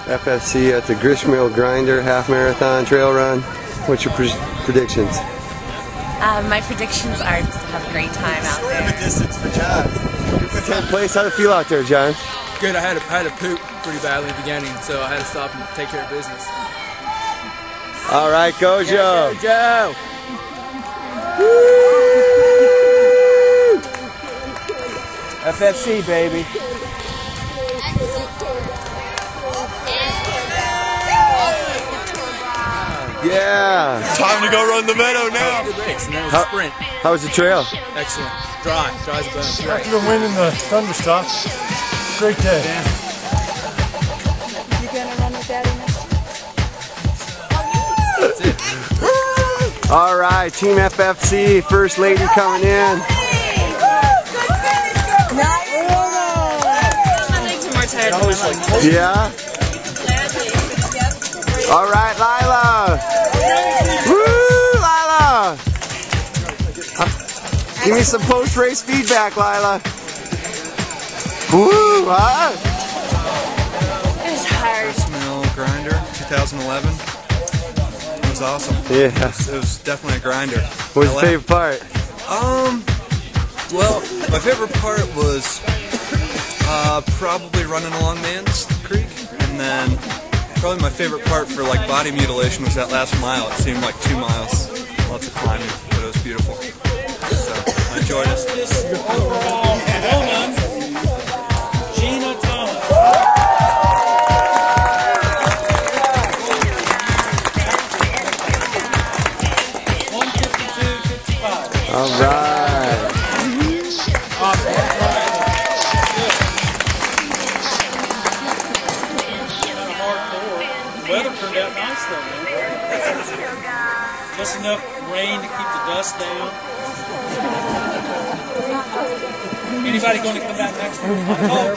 FFC at the Gristmill Grinder Half Marathon Trail Run. What's your predictions? My predictions are just to have a great time out there. The distance for John. 10th place. How'd it feel out there, John? Good. I had to poop pretty badly in the beginning, so I had to stop and take care of business. All right, go Joe. Go Joe. Woo! FFC, baby. Yeah. Time to go run the meadow now. Good race. And then it was a sprint. How was the trail? Excellent. Dry. Dry as a bone. After the wind and the thunder stop, great day. Yeah. You gonna run with Daddy next That's it. All right, Team FFC, First Lady coming in. Yeah. All right, Lila. Woo, Lila. Give me some post-race feedback, Lila. Woo, huh? It was hard. Gristmill Grinder, 2011. It was awesome. Yeah. It was definitely a grinder. What was your favorite part? Well, my favorite part was probably running along Mans Creek, and then probably my favorite part for like body mutilation was that last mile. It seemed like 2 miles. Lots of climbing, but it was beautiful. So I enjoyed it. All right. The weather turned out nice though, man. Just enough rain to keep the dust down. Anybody going to come back next week? Oh,